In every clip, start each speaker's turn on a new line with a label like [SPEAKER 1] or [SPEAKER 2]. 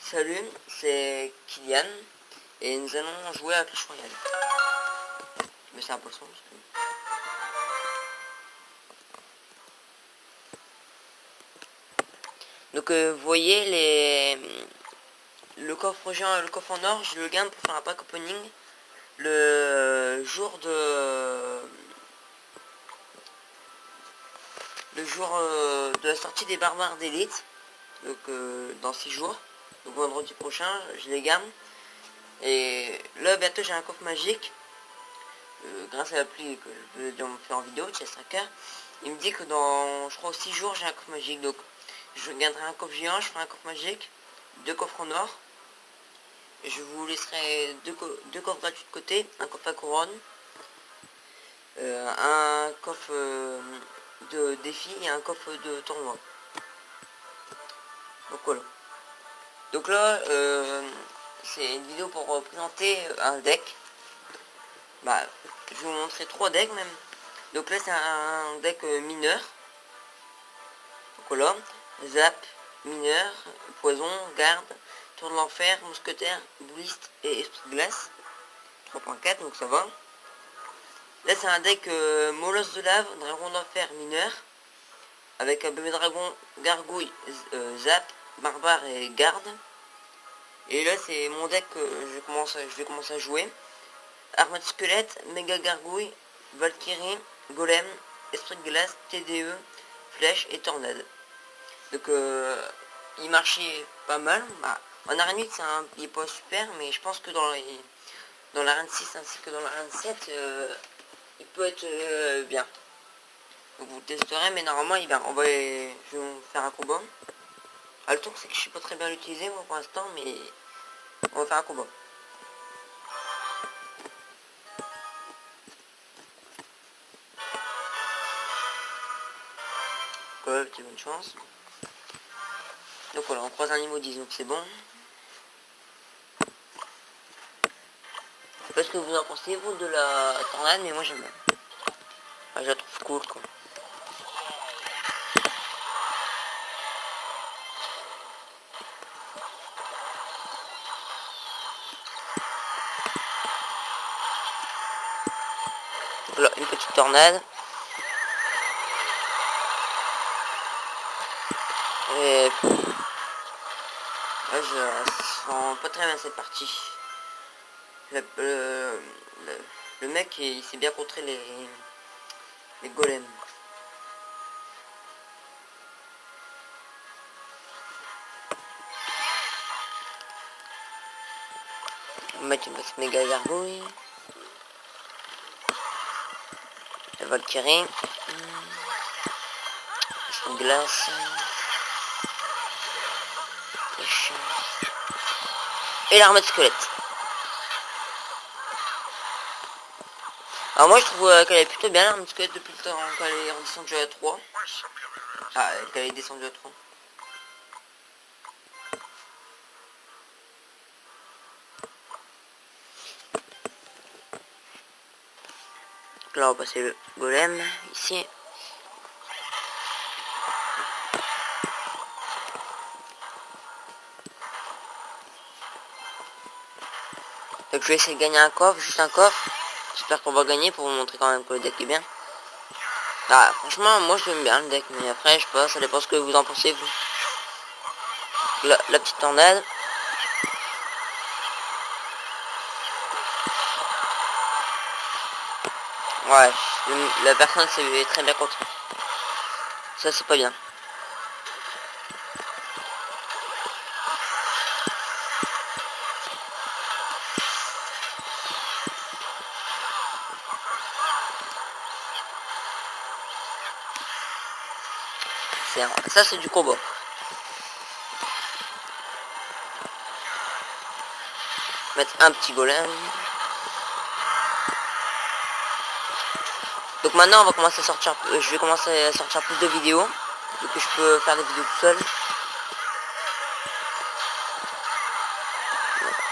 [SPEAKER 1] Salut, c'est Kylian et nous allons jouer à Clash Royale. Mais c'est un peu le son. Donc vous voyez le coffre géant et le coffre en or, je le gagne pour faire un pack opening le jour de la sortie des barbares d'élite, donc dans 6 jours, donc vendredi prochain je les gamme. Et là bientôt j'ai un coffre magique grâce à l'appli que je vais faire en vidéo, Chess Tracker. Il me dit que dans je crois 6 jours j'ai un coffre magique, donc je gagnerai un coffre géant, je ferai un coffre magique, 2 coffres en or. Et je vous laisserai deux coffres gratuits de côté, un coffre à couronne, un coffre de défi et un coffre de tournoi. Donc voilà. Donc là, c'est une vidéo pour présenter un deck. Bah, je vais vous montrer 3 decks même. Donc là, c'est un deck mineur. Donc voilà. Zap, mineur, poison, garde, tour de l'enfer, mousquetaire, bouliste et esprit de glace. 3.4, donc ça va. Là, c'est un deck molosse de lave, dragon d'enfer mineur. Avec un bébé dragon, gargouille, zap, barbare et garde. Et là c'est mon deck que je vais commencer à jouer. Armade squelette, méga gargouille, Valkyrie, golem, esprit de glace, TDE, flèche et tornade. Donc il marchait pas mal. Bah, en arène 8 il est pas super, mais je pense que dans l'arène 6 ainsi que dans l'arène 7 il peut être bien. Donc vous testerez, mais normalement il va. Je vais faire un combat. Ah, le truc c'est que je sais pas très bien l'utiliser moi pour l'instant, mais on va faire un combat. Quoi, petite bonne chance. Donc voilà, on croise un niveau 10, donc c'est bon. Je sais pas ce que vous en pensez vous de la tornade, mais moi j'aime bien. Enfin, je la trouve cool quoi. Donc là, une petite tornade. Et là, je sens pas très bien cette partie. Le mec, il sait bien contrer les golems. Le mec, il met ce méga gargouille. La Valkyrie. Une glace. Et l'armée de squelette. Alors moi je trouve qu'elle est plutôt bien l'armée de squelette depuis le temps qu'elle est redescendue à 3. Ah, qu'elle est descendue à 3. Donc là on va passer le golem ici. Donc je vais essayer de gagner un coffre, juste un coffre. J'espère qu'on va gagner pour vous montrer quand même que le deck est bien. Ah, franchement, moi je l'aime bien le deck, mais après, je sais pas, ça dépend ce que vous en pensez, vous. La petite tornade. Ouais, la personne s'est très bien contre. Ça, c'est pas bien. Ça, c'est du combat. Mettre un petit golem. Donc maintenant on va commencer à sortir, je vais commencer à sortir plus de vidéos, donc je peux faire des vidéos tout seul.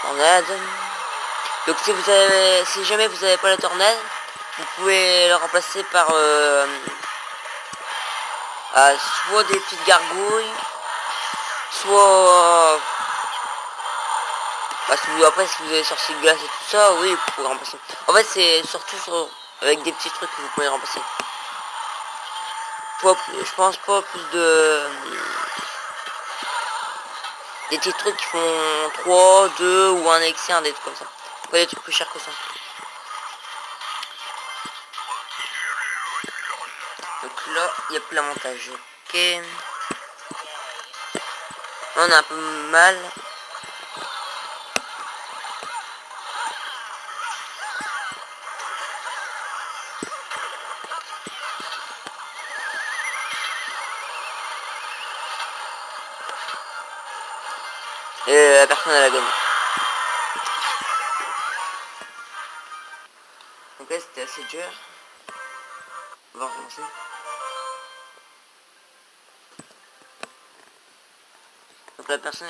[SPEAKER 1] Tornade. Donc si jamais vous n'avez pas la tornade, vous pouvez la remplacer par soit des petites gargouilles, soit Bah, après, si vous avez sorti de glace et tout ça, oui, vous pouvez remplacer. En fait, c'est surtout avec des petits trucs que vous pouvez remplacer. Je pense pas plus de... Des petits trucs qui font 3, 2 ou un excès, des trucs comme ça. Pas des trucs plus chers que ça. Donc là, il n'y a plus la montage. Ok. Là, on a un peu mal. Et la personne elle a gagné. Donc là c'était assez dur. On va recommencer. Donc la personne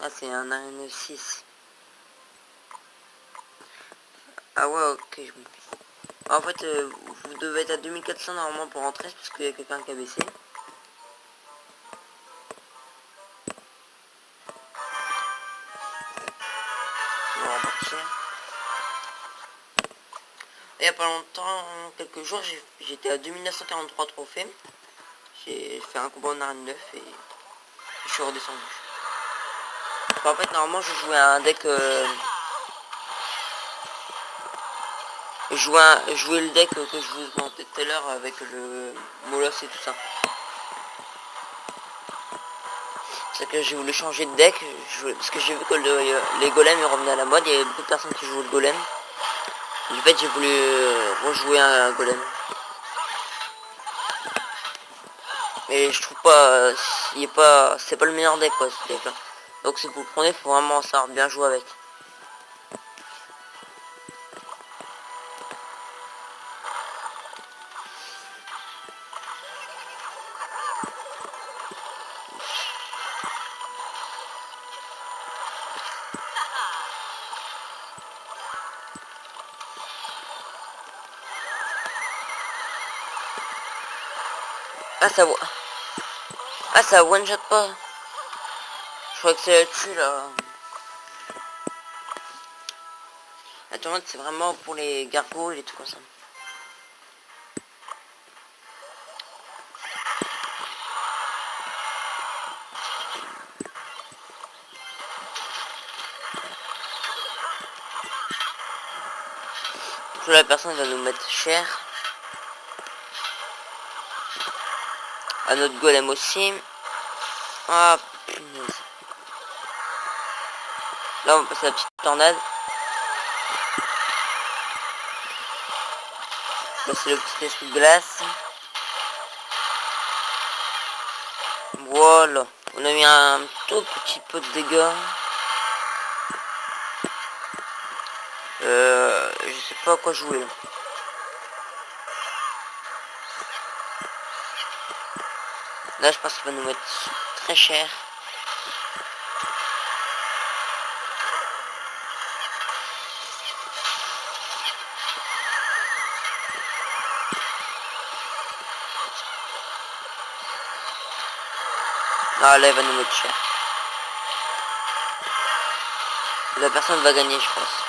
[SPEAKER 1] ah c'est un arène 6. Ah ouais ok. En fait vous devez être à 2400 normalement pour rentrer parce qu'il y a quelqu'un qui a baissé. On va repartir. Il n'y a pas longtemps, quelques jours, j'étais à 2943 trophées. J'ai fait un combat en arène 9 et je suis redescendu. En fait, normalement, je jouais à un deck... je jouais le deck que je vous montais tout à l'heure avec le Molos et tout ça. C'est que j'ai voulu changer de deck, parce que j'ai vu que les golems ils revenaient à la mode, il y avait beaucoup de personnes qui jouaient le golem. En fait, j'ai voulu rejouer un golem. Mais je trouve pas, c'est pas le meilleur deck quoi ce deck là. Donc si vous le prenez, faut vraiment savoir bien jouer avec. Ah ça one shot pas. Je crois que c'est là-dessus là. La tournoi c'est vraiment pour les gargoyles et tout comme ça. Donc là, la personne va nous mettre cher. À notre golem aussi. Ah punaise. Là on va passer la petite tornade. Là c'est le petit esprit de glace. Voilà. On a mis un tout petit peu de dégâts. Je sais pas à quoi jouer là. Là je pense qu'il va nous mettre très cher. Ah là il va nous mettre cher. La personne va gagner je pense.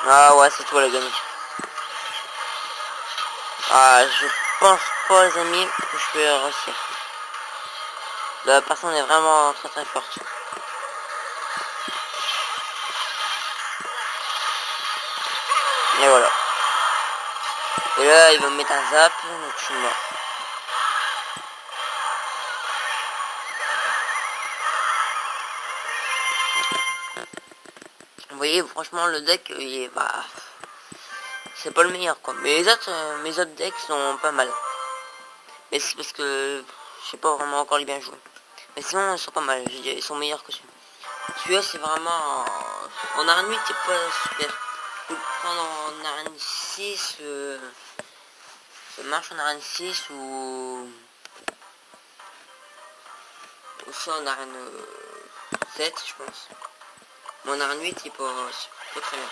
[SPEAKER 1] Ah ouais c'est toi la gagnée. Ah je pense pas les amis que je vais réussir. La personne est vraiment très très forte. Et voilà. Et là il va me mettre un zap, donc je suis mort. Vous voyez franchement le deck il est bah c'est pas le meilleur quoi. Mais mes autres decks sont pas mal. Mais c'est parce que je sais pas vraiment encore les bien jouer. Mais sinon ils sont pas mal, ils sont meilleurs que celui-là. Celui-là c'est vraiment en arène 8 c'est pas super. Faut le prendre en arène 6, ça marche en arène 6 ou aussi en arène 7 je pense. Mais en arène 8 il est pas très bien.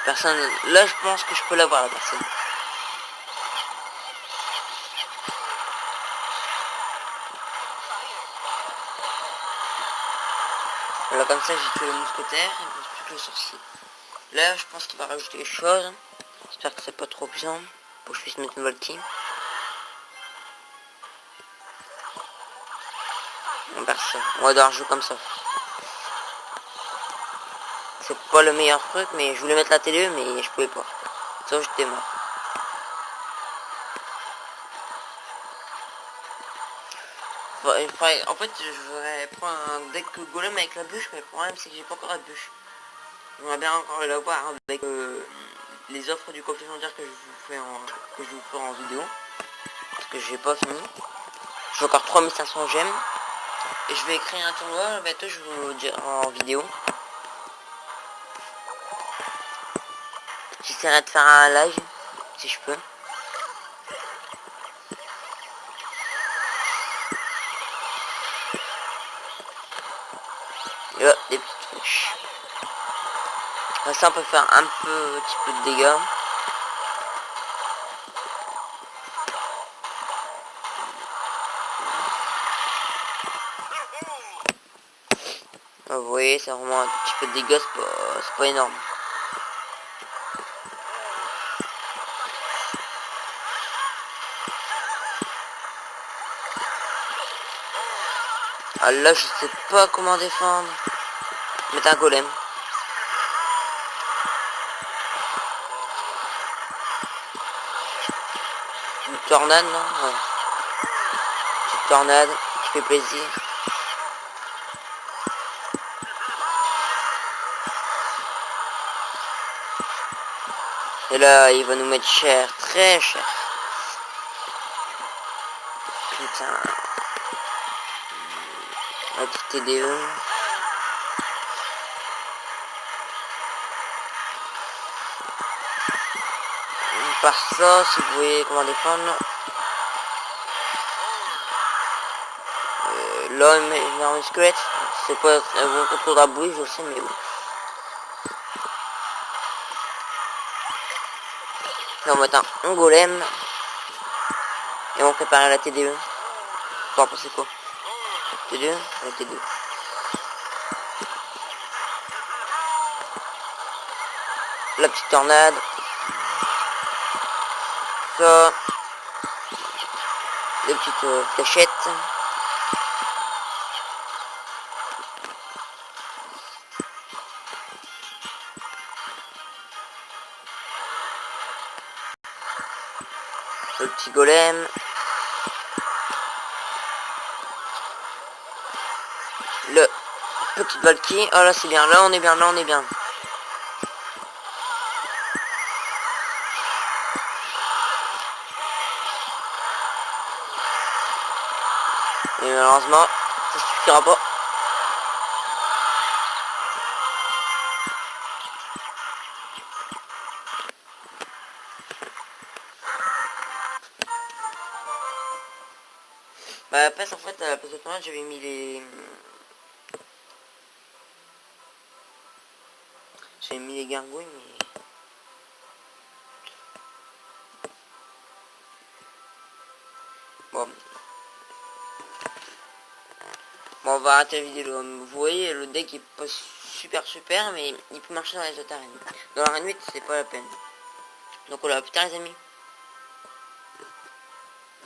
[SPEAKER 1] personne. Là, je pense que je peux l'avoir, la personne. Voilà, comme ça, j'ai tué le mousquetaire. Il ne reste plus que le sorcier. Là, je pense qu'il va rajouter quelque chose. J'espère que c'est pas trop puissant pour que je puisse mettre une nouvelle team. On perd ça. On va devoir jouer comme ça. C'est pas le meilleur truc, mais je voulais mettre la télé, mais je pouvais pas. Ça, j'étais mort. En fait, je voudrais prendre un deck golem avec la bûche, mais le problème, c'est que j'ai pas encore la bûche. J'aimerais bien encore l'avoir avec les offres du coffre légendaire que je vous ferai en vidéo. Parce que j'ai pas fini. J'ai encore 3500 gemmes. Et je vais créer un tournoi, bientôt je vous dirai en vidéo. J'essaierai de faire un live, si je peux. Et là, des petites flèches. Ça, on peut faire un petit peu de dégâts. Vous voyez, c'est vraiment un petit peu de dégâts, c'est pas énorme. Ah là, je sais pas comment défendre. Mettre un golem. Une tornade, non? Ouais. Petite tornade qui fait plaisir. Et là, il va nous mettre cher, très cher. Putain. Un petit TDE. Par ça, si vous voyez comment défendre. Là, il met un squelette. C'est pas un bon contre la bouille, je sais, mais bon. Là, on va mettre un golem. Et on prépare la TDE. T'en pensez quoi? TDE? La TDE. La petite tornade. Ça. Les petites fléchettes. Le petit golem. Le petit Valky. Oh là c'est bien, là on est bien, là on est bien. Et malheureusement, ça suffira pas. Bah à la place en fait, à la place de tomate, j'avais mis les... J'avais mis les gargouilles, mais... Bon. Bon, on va arrêter la vidéo. Vous voyez, le deck est pas super, mais il peut marcher dans les autres arènes. Dans l'arène 8, c'est pas la peine. Donc voilà, putain les amis.